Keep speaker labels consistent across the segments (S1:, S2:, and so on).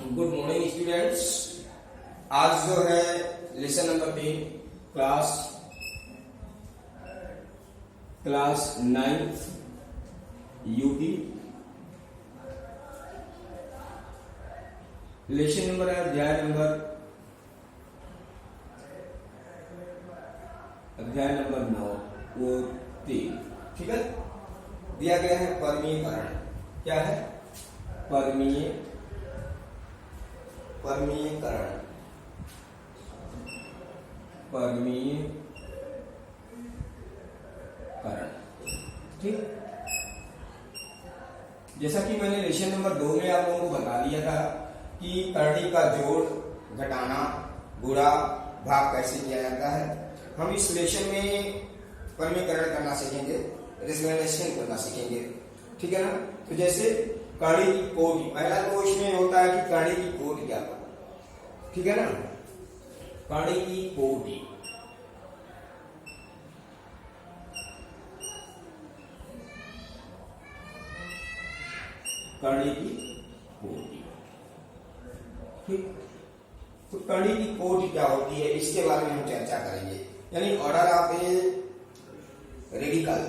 S1: Good morning students. आज जो है lesson number 3 class 9th UP. Lesson number है अध्याय नंबर 9 वो 3। ठीक है, दिया गया है परमीयकरण। क्या है? परमीयकरण। ठीक, जैसा कि मैंने लेसन नंबर 2 में आप लोगों को बता दिया था कि करणी का जोड़, घटाना, गुणा, भाग कैसे किया जाता है। हम इस लेसन में परमीयकरण करना सीखेंगे, रेशनलाइजेशन करना सीखेंगे। ठीक है ना। तो जैसे कड़ी की कोटि, पहला तो इसमें होता है कि कड़ी की कोटि क्या होता है। ठीक है ना। कड़ी की कोटि, कड़ी की कोटि। ठीक, तो कड़ी की कोटि क्या होती है इसके बारे में हम चर्चा करेंगे। यानी order of a radical,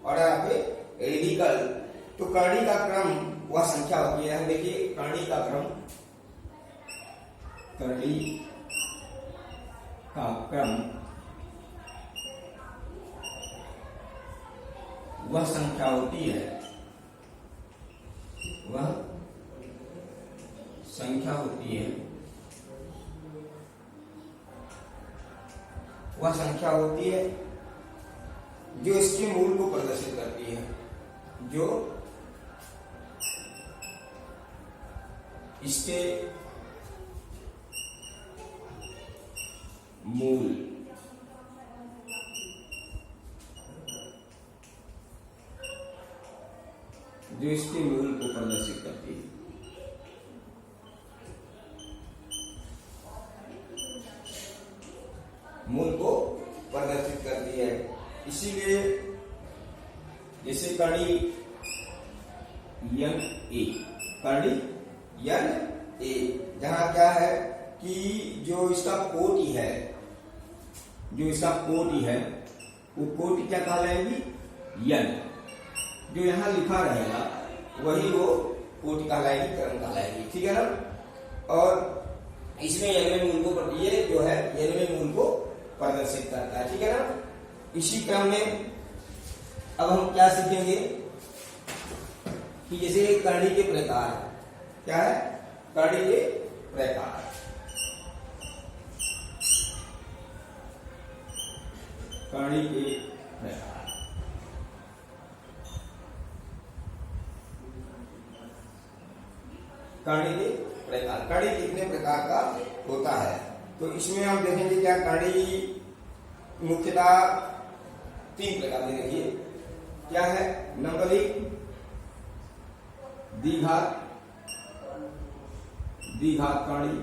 S1: order of a radical. तो कड़ी का क्रम वह संख्या होती है। देखिए कड़ी का क्रम, कड़ी का क्रम वह संख्या होती है, वह संख्या होती है, वह संख्या होती है जो इसके मूल को प्रदर्शित करती है, जो इसके मूल को प्रदर्शित करती है। मूल को प्रदर्शित करती है। इसीलिए जैसे कड़ी NA, कड़ी NA, जहां क्या है कि जो इसका कोटि है, वो कोटि क्या कहलाएगी? N। जो यहां लिखा रहेगा वही वो कोटि कहलाएगी, क्रम कहलाएगी। ठीक है ना। और इसमें n मूल को, ये जो है n मूल को प्रदर्शित करता है। ठीक है ना। इसी क्रम में अब हम क्या सीखेंगे कि जैसे कड़ी के प्रकार, क्या है? कड़ी के प्रकार। कड़ी के प्रकार, कड़ी के प्रकार। कड़ी कितने प्रकार का होता है तो इसमें हम देखेंगे क्या कड़ी मुख्यतः 3 प्रकार के। देखिए क्या है? नंबर 1 द्विघात कड़ी,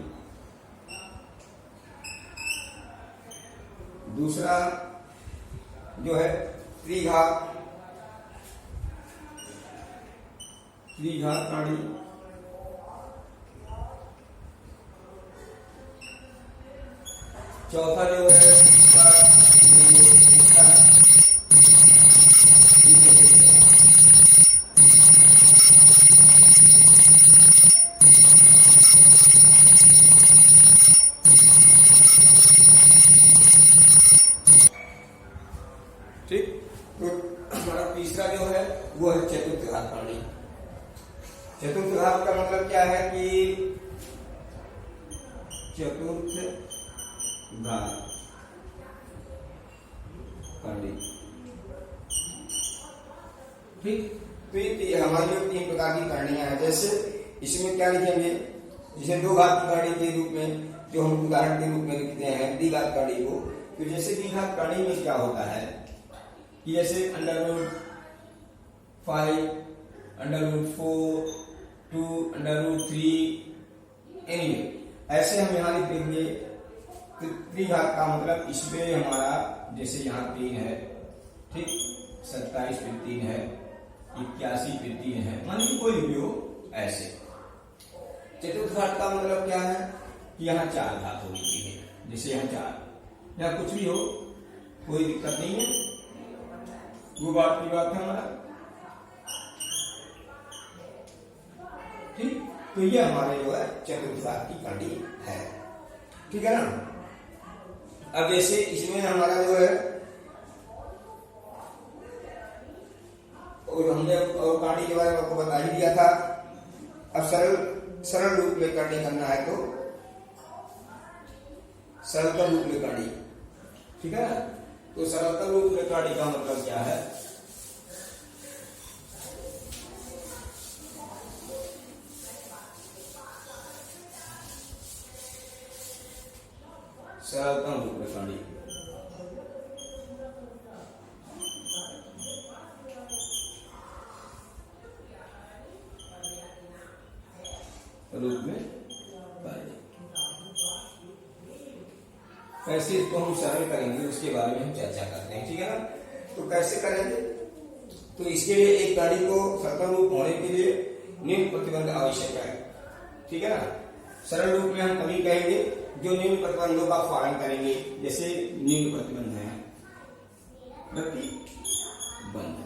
S1: दूसरा जो है त्रिघात कड़ी, चौथा जो है ठीक। तो हमारा तीसरा जो है वो है चतुर्थ घात कड़ी। चतुर्थ घात का मतलब क्या है कि चतुर्थ घात कड़ी। ठीक, तो ये हमारी जो 3 प्रकार की करणियां हैं। जैसे इसमें क्या लिखेंगे? जैसे 2 घात की कड़ी के रूप में जो हम उदाहरण के रूप में लिखते हैं द्विघात कड़ी को। तो जैसे द्विघात कड़ी में क्या होता है कि जैसे √5, √4, 2, √3, ऐसे हम यहाँ लिख देंगे। त्रिघात का मतलब इसमें हमारा जैसे यहाँ 3 है, ठीक, 27 पे 3 है, 81 पे 3 है, मान लीजिए कोई भी हो ऐसे। चतुर्थ घात का मतलब क्या है कि यहाँ 4 घात होनी चाहिए, जैसे यहाँ 4 या कुछ भी हो, कोई दिक्कत नहीं है, वो बात की बात है हमारा। ठीक, तो ये हमारे जो है चतुर्थ घात की कड़ी है, ठीक है ना। अब जैसे इसमें हमारा जो है और हमने और काड़ी के बारे में आपको बता ही दिया था। अब सरल रूप में काड़ी करना है तो सरलता रूप में काड़ी, ठीक है ना। तो सरलता रूप में काड़ी का मतलब क्या है, सरलता रूप में काड़ी रूप में काड़ी, कैसे इसको हम सरल करेंगे उसके बारे में हम चर्चा करते हैं, ठीक है ना। तो कैसे करेंगे, तो इसके लिए एक काड़ी को सरल रूप होने के लिए निम्न प्रतिबंध आवश्यक है, ठीक है ना। सरल रूप में हम कभी कहेंगे जो निम्न प्रतिबंधों का पालन करेंगे, जैसे निम्न प्रतिबंध है, प्रतिबंध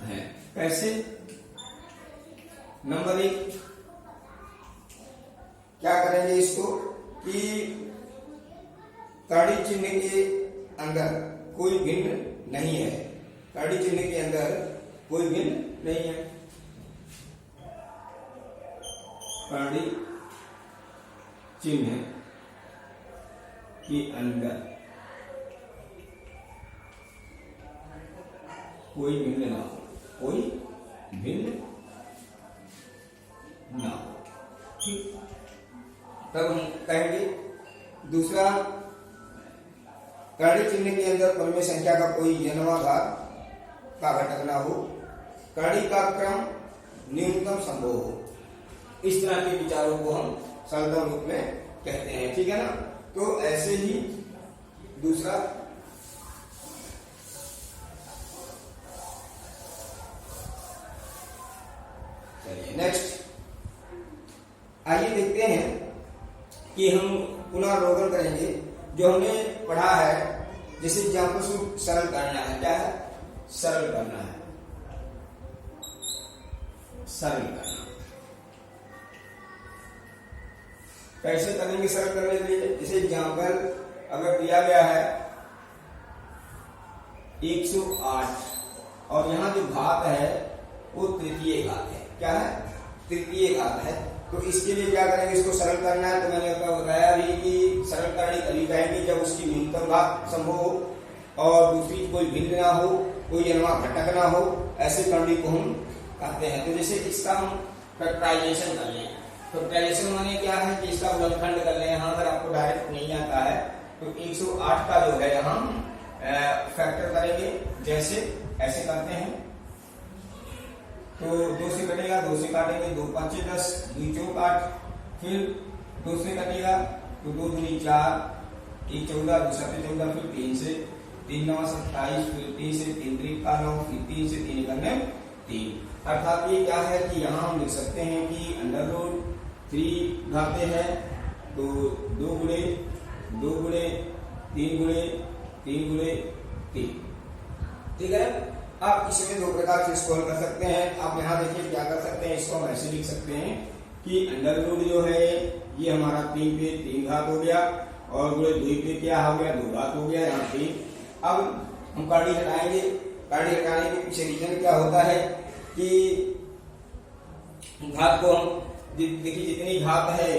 S1: है कैसे। नंबर 1 क्या करेंगे इसको कि काड़ी चिन्ह के अंदर कोई भिन्न नहीं है, काड़ी चिन्ह के अंदर कोई भिन्न नहीं है, काड़ी चिन्ह के अंदर कोई भिन्न ना हो, कोई भिन्न ना हो, ठीक। तब हम कहेंगे दूसरा, काड़ी चिन्ह के अंदर परिमेय संख्या का कोई जन्मा घात का घटक ना हो, काड़ी का क्रम न्यूनतम संभव हो। इस तरह के विचारों को हम सरलता रूप में कहते हैं, ठीक है ना। तो ऐसे ही दूसरा, चलिए नेक्स्ट आइए देखते हैं कि हम पुनर्लोकन करेंगे जो हमने पढ़ा है। जैसे एग्जाम्पल सरल करना है, क्या है, सरल करना है, सरल करना कैसे करेंगे सरल करने के लिए। जैसे एग्जाम्पल अगर दिया गया है 108 और यहाँ जो घात है वो तृतीय घात है, क्या है, तृतीय घात है। तो इसके लिए क्या करेंगे, इसको सरल करना है। तो मैंने आपको बताया भी कि सरल करनी तभी कहेंगे जब उसकी न्यूनतम घात संभव हो और दूसरी कोई भिन्न ना हो, कोई जन्मा घटक ना हो, ऐसे करनी को हम कहते हैं। तो जैसे इसका हम फैक्टराइजेशन कर लें, फैक्टराइजेशन माने क्या है कि इसका गुणनखंड कर लें। यहाँ अगर आपको डायरेक्ट नहीं आता है तो 108 का जो है यहाँ फैक्टर करेंगे, जैसे ऐसे करते हैं। तो 2 से कटेगा, 2 से काटेंगे, 2 5 10, 2 4 8, फिर 2 से कटेगा तो 2 दूनी 4, 1 14, 2 7 14, फिर 3 से 3 9 27, फिर 3 से 3 3 का 9, फिर 3 से 3 करने 3। अर्थात ये क्या है कि यहाँ हम लिख सकते हैं कि अंडर रूट 3 घाते हैं तो 2 गुणे 2 गुणे 3 गुणे 3 गुणे 3, ठीक है। आप इसमें 2 प्रकार से इसको हल कर सकते हैं। आप यहाँ देखिए क्या कर सकते हैं, इसको हम ऐसे लिख सकते हैं कि अंडर रूट जो है ये हमारा 3 पे 3 घात हो गया और गुणे 2 पे क्या हो गया, 2 घात हो गया, यहाँ 3। अब हम काड़ी हटाएंगे, काड़ी हटाने के पीछे रीजन क्या होता है कि घात को हम देखिए जितनी घात है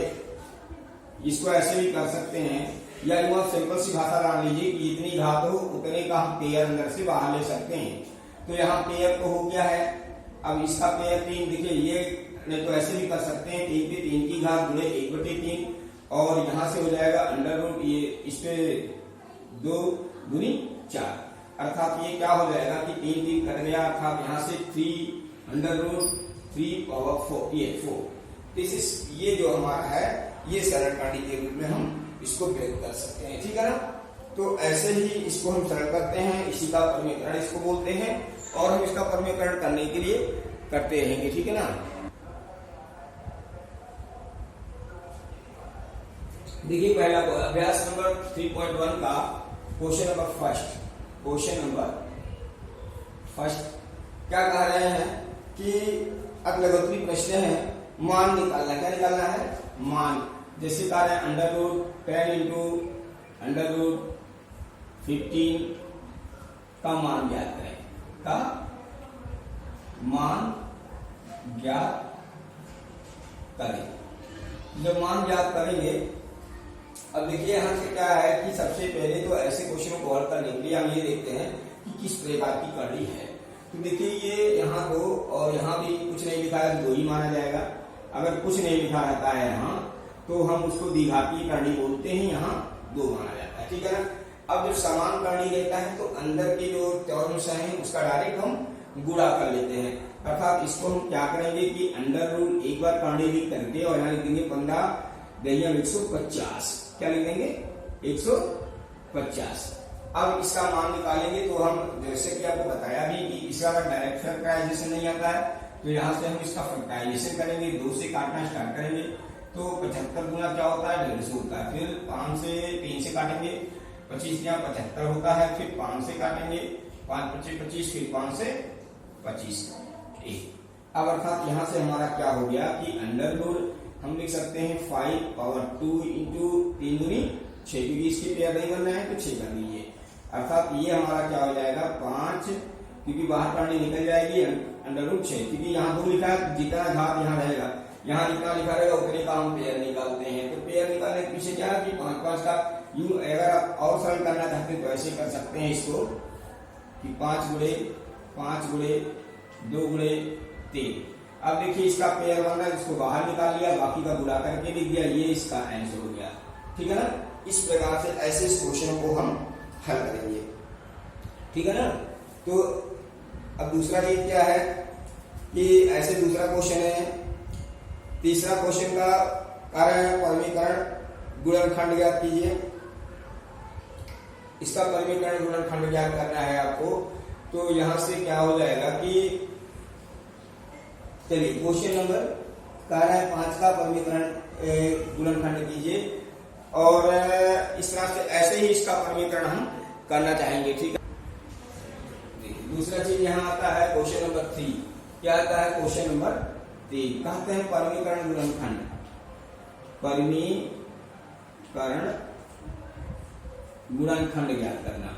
S1: इसको ऐसे भी कर सकते हैं, या बहुत सिंपल सी भाषा डाल लीजिए कि जितनी घात हो उतने का हम पेयर अंदर से बाहर ले सकते हैं। तो यहाँ पेयर तो हो गया है, अब इसका पेयर 3, देखिए ये नहीं तो ऐसे भी कर सकते हैं 3 पे 3 की घात गुणे 1/3 और यहाँ से हो जाएगा अंडर रूट ये इस पे 2 दूनी 4, अर्थात ये क्या हो जाएगा कि 3 3 कट गया, अर्थात यहाँ से 3 अंडर रूट 3 पावर 4, ये 4। ये जो हमारा है ये सरल काड़ी के रूप में हम इसको प्रयोग कर सकते हैं, ठीक है ना। तो ऐसे ही इसको हम सरल करते हैं, इसी का परिमेयकरण इसको बोलते हैं और हम इसका परिमेयकरण करने के लिए करते रहेंगे, ठीक है ना। देखिए पहला अभ्यास नंबर 3.1 का क्वेश्चन नंबर फर्स्ट क्या कह रहे हैं कि अग्रगोत्री प्रश्न है, मान निकालना। क्या निकालना है? मान। जैसे कह रहे हैं √10 इंटू √15 का मान ज्ञात करें। का मान ज्ञात करें। जब मान ज्ञात करेंगे, अब देखिए यहां से क्या है कि सबसे पहले तो ऐसे क्वेश्चनों को हल करने के लिए हम ये देखते हैं कि किस प्रकार की करनी है। तो देखिए ये यहाँ 2 और यहाँ भी कुछ नहीं लिखा है, 2 ही माना जाएगा। अगर कुछ नहीं लिखा रहता है यहाँ तो हम उसको द्विघातीय करनी बोलते हैं, यहाँ 2 माना जाता है। ठीक है ना। अब जब समान करनी रहता है तो अंदर के जो चौरंश है उसका डायरेक्ट हम गुणा कर लेते हैं। अर्थात इसको हम क्या करेंगे कि अंडर रूट एक बार करनी लिख करके और यहाँ लिख देंगे 15×150। क्या लिख देंगे? 150। अब इसका मान निकालेंगे तो हम जैसे कि आपको बताया भी कि इसका अगर डायरेक्ट फैक्टराइजेशन नहीं आता है तो यहाँ से हम इसका फैक्टराइजेशन करेंगे, 2 से काटना स्टार्ट करेंगे तो 75 गुना क्या होता है? 150 होता है। फिर 5 से 3 से काटेंगे, 25 यहाँ 75 होता है। फिर 5 से काटेंगे, 5 25 25, फिर 5 से 25 1। अब अर्थात यहाँ से हमारा क्या हो गया कि अंडर रूट हम लिख सकते हैं 5 इंटू 3 दूनी 6, क्योंकि इसकी पेयर नहीं बनना है तो 6 कर दीजिए। अर्थात ये हमारा क्या हो जाएगा 5, क्योंकि बाहर करनी निकल जाएगी अंडर रूट 6, क्योंकि यहाँ 2 लिखा है, जितना घात यहाँ रहेगा, यहाँ जितना लिखा रहेगा उतने का हम पेयर निकालते हैं। तो पेयर निकालने के पीछे क्या है कि 5 का यूं अगर आप और सरल करना चाहते हैं तो ऐसे कर सकते हैं इसको कि 5 गुणे 2 गुणे 3। अब देखिए इसका पेयर बन रहा है, इसको बाहर निकाल लिया, बाकी का गुणा करके लिख दिया, ये इसका आंसर हो गया। ठीक है ना। इस प्रकार से ऐसे क्वेश्चन को हम हल करेंगे। ठीक है ना। तो अब दूसरा ये क्या है कि ऐसे दूसरा क्वेश्चन है। तीसरा क्वेश्चन का कारण है परिमीकरण गुणनखंड ज्ञात कीजिए। इसका परिमीकरण गुणनखंड ज्ञात करना है आपको। तो यहां से क्या हो जाएगा कि चलिए क्वेश्चन नंबर कारण है 5 का परिमीकरण गुणनखंड कीजिए और इस तरह से ऐसे ही इसका परिमीकरण हम करना चाहेंगे। ठीक है। दूसरा चीज यहाँ आता है क्वेश्चन नंबर 3। क्या आता है क्वेश्चन नंबर 3? कहते हैं परिमीकरण गुणनखंड ज्ञात करना।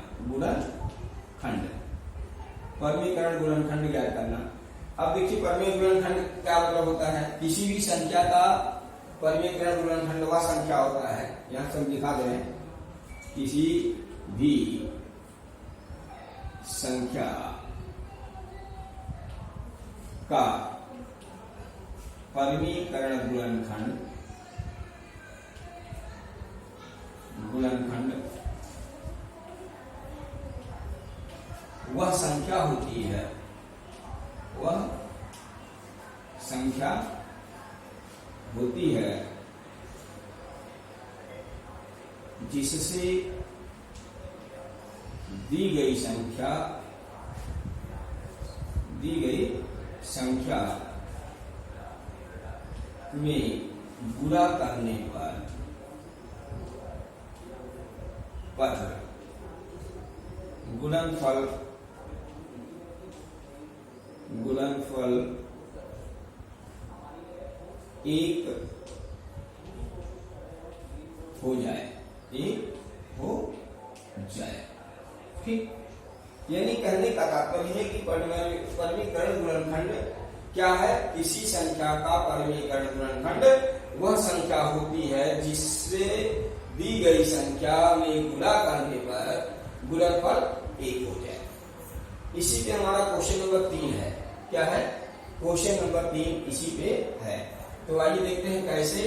S1: परिमीकरण गुणनखंड ज्ञात करना। अब देखिए परिमीकरण गुणनखंड क्या मतलब होता है? किसी भी संख्या का परिमीकरण गुणनखंड वह संख्या होता है, यहां से हम दिखा दे रहे हैं, किसी भी संख्या का परिमीकरण गुणनखंड वह संख्या होती है, जिससे दी गई संख्या में गुणा करने पर गुणनफल एक हो जाए। ठीक। यानी कहने का तात्पर्य है कि परिमीकरण गुणनखंड क्या है? किसी संख्या का परिमीकरण गुणनखंड वह संख्या होती है जिससे दी गई संख्या में गुणा करने पर गुणनफल 1 हो जाए। इसी पे हमारा क्वेश्चन नंबर 3 है। क्या है? क्वेश्चन नंबर 3 इसी पे है। तो आइए देखते हैं कैसे।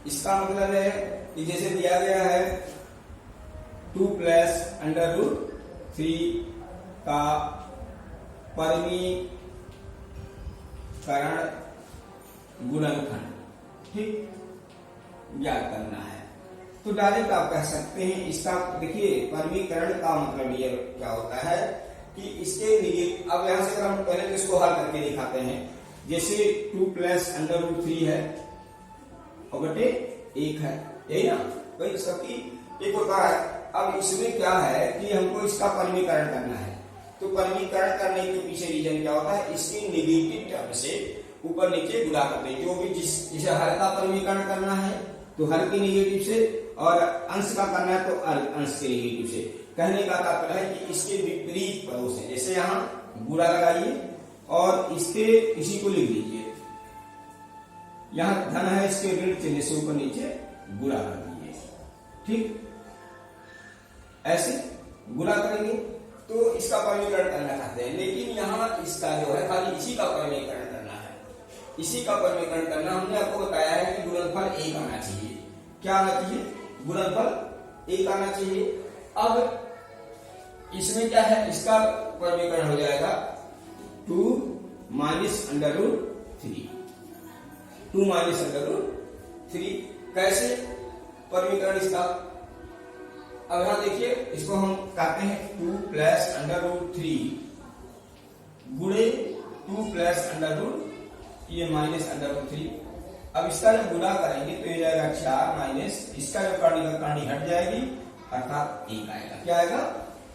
S1: इसका मतलब है कि जैसे दिया गया है 2 + √3 का परिमीकरण गुणनखंड ठीक ज्ञात करना है। तो डायरेक्ट आप कह सकते हैं इसका, देखिए परिमीकरण का मतलब ये क्या होता है कि इसके अब यहां से अगर हम पहले इसको हल करके दिखाते हैं। जैसे 2 प्लस अंडर रूट 3 है और बटे 1 है, यही ना भाई सबकी एक होता है। अब इसमें क्या है कि हमको इसका परिमीकरण करना है, तो परिमीकरण करने के पीछे रीजन क्या होता है, इसकी नेगेटिव टर्म से ऊपर नीचे गुणा करते हैं। जो भी जिसे हर का परिमीकरण करना है तो हर की नेगेटिव से, और अंश का करना है तो अंश के नेगेटिव से। कहने का तात्पर्य है कि इसके विपरीत पदों से, जैसे यहाँ गुणा लगाइए और इसके इसी को लिख लीजिए, यहाँ धन है इसके ऋण चिन्ह से ऊपर नीचे गुणा कर दीजिए, ठीक, ऐसे गुणा करेंगे तो इसका परिमीकरण करना चाहते हैं। लेकिन यहाँ इसका जो है खाली इसी का परिमीकरण करना है, इसी का परिमीकरण करना। हमने आपको बताया है कि गुणनफल 1 आना चाहिए। क्या आना चाहिए, गुणनफल 1 आना चाहिए। अब इसमें क्या है, इसका परिमीकरण हो जाएगा 2 minus under root 3, 2 minus under root 3। कैसे परिमीकरण इसका, अब यहां देखिए इसको हम कहते हैं 2 प्लस अंडर रूट 3 गुणे 2 प्लस अंडर रूट ये माइनस अंडर रूट 3। अब इसका जब गुणा करेंगे तो ये जाएगा 4 माइनस इसका जो काणी हट जाएगी, अर्थात 1 आएगा। क्या आएगा,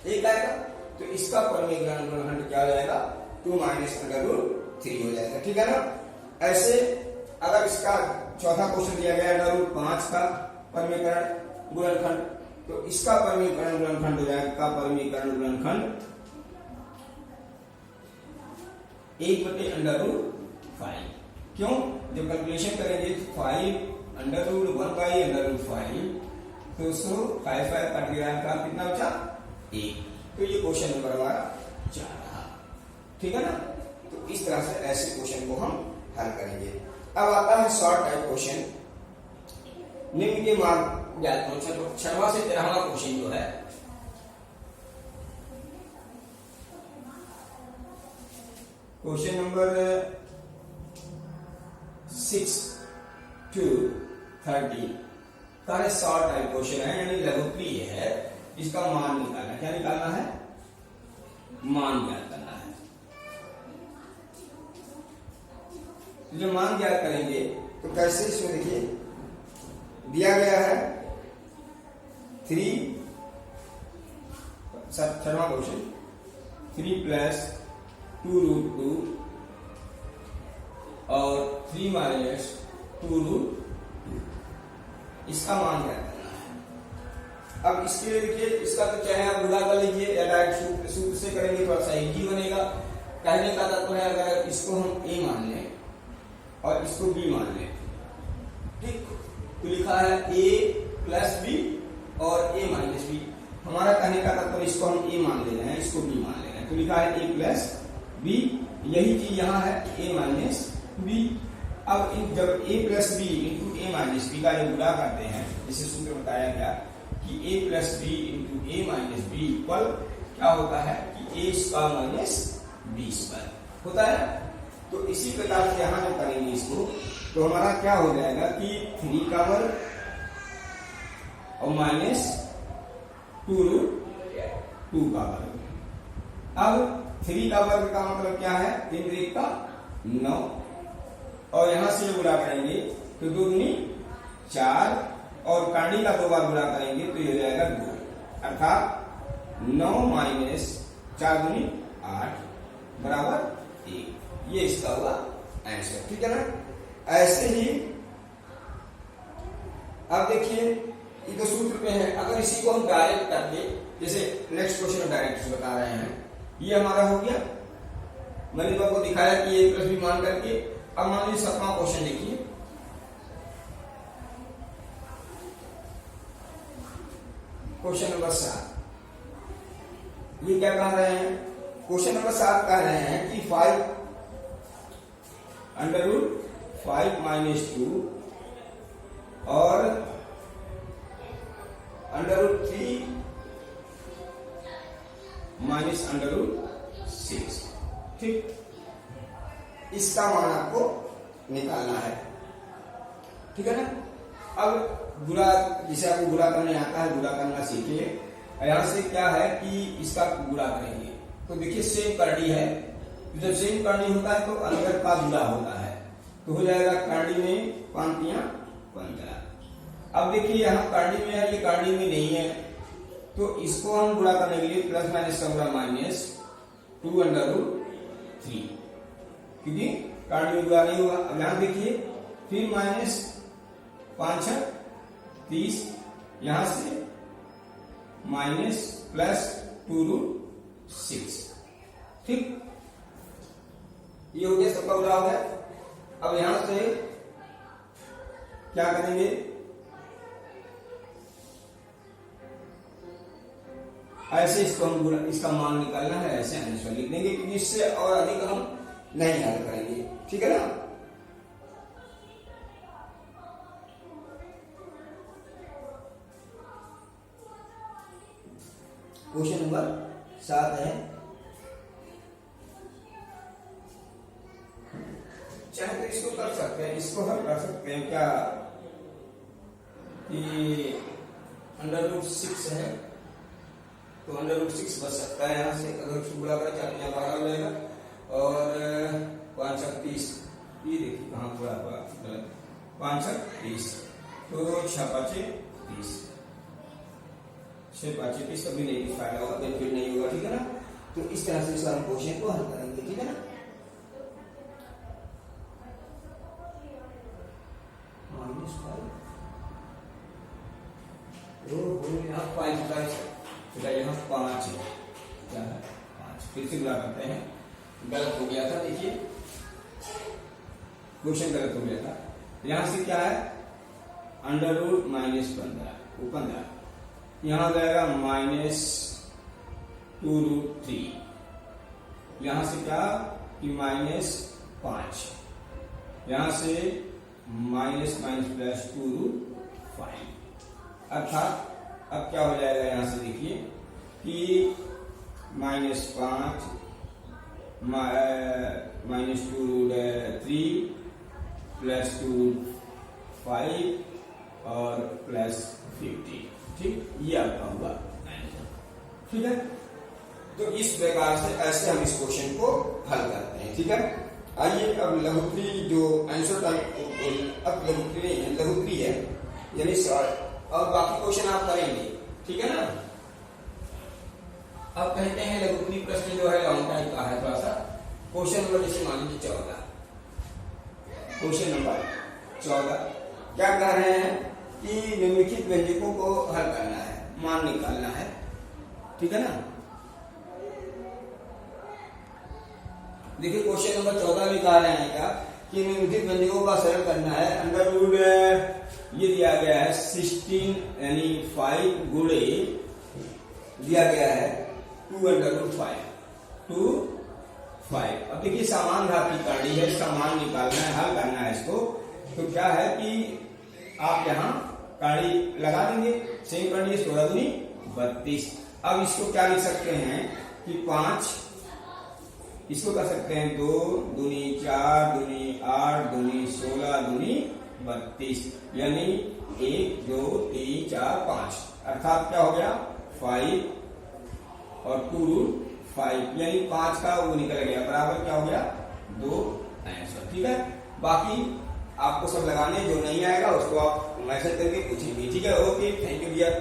S1: 1 आएगा। तो इसका परिमीकरण गुणनखंड क्या हो जाएगा, 2 माइनस अंडर रूट 3 हो जाएगा, ठीक है ना। ऐसे अगर इसका चौथा क्वेश्चन दिया गया अंडर रूट 5 का परिमीकरण गुणनखंड, तो इसका परिमीकरण गुणनखंड हो जाएगा, परिमीकरण गुणनखंड 1 बटे अंडर रूट 5। क्यों, जब कैलकुलेशन करेंगे तो 5 under root 1 by under root 5, तो 5 कट गया का कितना बचा, 1। तो ये क्वेश्चन नंबर हमारा 4 रहा, ठीक है ना। तो इस तरह से ऐसे क्वेश्चन को हम हल करेंगे। अब आता है शॉर्ट टाइप क्वेश्चन, निम्न के मान ज्ञात करो। तो 6वां से 13वां क्वेश्चन जो है, क्वेश्चन नंबर 6 to 13 सारे शॉर्ट टाइप क्वेश्चन है, यानी लघुप्रिय है। इसका मान निकालना, क्या निकालना है, मान ज्ञात करना है। जो मान ज्ञात करेंगे तो कैसे, इसमें देखिए दिया गया है 3, 6वां क्वेश्चन 3 प्लस 2 रूट 2 और 3 माइनस 2 रूट 2, इसका मान क्या करना है। अब इसके लिए देखिए, इसका तो चाहे आप गुणा कर लीजिए या डायरेक्ट सूत्र से करेंगे तो अच्छा ही बनेगा। कहने का तात्पर्य है अगर इसको हम a मान लें और इसको b मान लें, ठीक, तो लिखा है a प्लस b और a माइनस b। हमारा कहने का तात्पर्य इसको हम a मान ले रहे हैं, इसको b मान ले रहे हैं, तो लिखा है a प्लस b। यही चीज यहाँ है a माइनस b। अब जब a plus B into A minus B का जब गुणा करते हैं, जैसे सूत्र बताया गया कि a plus B into A minus B equal क्या होता है कि a square minus B square होता है। तो इसी प्रकार से यहाँ जब करेंगे इसको, तो हमारा क्या हो जाएगा कि 3 का वर्ग और माइनस 2 रूट 2 का वर्ग। अब 3 का वर्ग का मतलब क्या है, 3 3 का 9, और यहां से गुणा करेंगे तो 2 दूनी 4, और कांडी का 2 बार गुणा करेंगे तो ये हो जाएगा 2, अर्थात 9 माइनस 4 दूनी 8 बराबर 1। ये इसका हुआ आंसर, ठीक है ना। ऐसे ही अब देखिए ये तो सूत्र पे है, अगर इसी को हम डायरेक्ट करके, जैसे नेक्स्ट क्वेश्चन डायरेक्ट बता रहे हैं, ये हमारा हो गया। मैंने तो आपको दिखाया कि a प्लस बी मान करके। अब मान लीजिए 7वां क्वेश्चन देखिए, क्वेश्चन नंबर 7। ये क्या कह रहे हैं, क्वेश्चन नंबर 7 कह रहे हैं कि 5 अंडर रूट 5 माइनस 2 और under root 3 minus under root 6, ठीक। इसका मान आपको निकालना है, ठीक है ना। अब गुणा, जिसे आपको गुणा करने आता है, गुणा करना सीखिए। यहां से क्या है कि इसका गुणा करेंगे तो देखिए सेम करनी है, जब सेम करनी होता है तो अंदर का जुड़ा होता है, तो हो जाएगा करनी में 5 या 15। अब देखिए यहाँ करनी में है, ये करनी में नहीं है, तो इसको हम गुणा करने के लिए प्लस माइनस का गुणा माइनस 2√3, क्योंकि करनी में गुणा नहीं होगा। अब यहाँ देखिए फिर माइनस 5 30, यहां से माइनस प्लस 2√6, ठीक, ये हो गया, सबका उड़ा हो गया। अब यहां से क्या करेंगे, ऐसे इसको हम इसका मान निकालना है, ऐसे आंसर लिख देंगे, क्योंकि इससे और अधिक हम नहीं हल करेंगे, ठीक है ना। क्वेश्चन नंबर 7 है, चाहे तो इसको कर सकते हैं, इसको हल कर सकते हैं क्या कि √6 है तो √6 बच सकता है यहाँ से, अगर उसको गुणा करें 4 या 12 हो जाएगा, और 5 30, ये देखिए कहाँ पूरा गलत, 5 30, तो 6 5 30, 6 5 30 कभी नहीं फायदा होगा, बेनिफिट नहीं होगा, ठीक है ना। तो इस तरह से हम क्वेश्चन को हल करेंगे, ठीक है ना। यहाँ 5 यहाँ 5 है, क्या है 5, फिर से गुणा करते हैं, गलत हो गया था, देखिए क्वेश्चन गलत हो गया था। यहां से क्या है √ माइनस 15, वो 15, यहां जाएगा माइनस 2√3, यहां से क्या कि माइनस 5, यहां से माइनस माइनस प्लस 2√5, अर्थात अब क्या हो जाएगा, यहां से देखिए कि -5 माइनस 2√3 प्लस 2√5 और प्लस 50, ठीक, ये आपका होगा आंसर, ठीक है। तो इस प्रकार से ऐसे हम इस क्वेश्चन को हल करते हैं, ठीक है। आइए अब लघुत्री जो आंसर अब लघुत्री नहीं है, लघुत्री है यानी और बाकी क्वेश्चन आप करेंगे, ठीक है ना। अब कहते हैं लघुत्री प्रश्न जो है लॉन्ग टाइम का है थोड़ा सा। क्वेश्चन नंबर जैसे मान लीजिए 14, क्वेश्चन नंबर 14 क्या कह रहे हैं कि निम्नलिखित व्यंजकों को हल करना है, मान निकालना है, ठीक है ना। देखिए क्वेश्चन नंबर 14 में कह रहे हैं क्या कि निम्नलिखित व्यंजकों का सरल करना है। अंडर ये दिया गया है 16 यानी 5 गुणे दिया गया है 2√5 2 5। अब देखिए समान घात की करनी है, समान निकालना है, हल करना है इसको। तो क्या है कि आप यहाँ काड़ी लगा देंगे, सेम करनी है 16 दूनी 32। अब इसको क्या लिख सकते हैं कि 5, इसको कर सकते हैं 2 दूनी 4 दूनी 8 दूनी 16 दूनी 32, यानी 1 2 3 4 5, अर्थात क्या हो गया 5 और 2√5 यानी 5 का वो निकल गया, बराबर क्या हो गया 2 आंसर, ठीक है। बाकी आपको सब लगाने, जो नहीं आएगा उसको आप मैसेज करके पूछेंगे, ठीक है। Okay, thank you dear.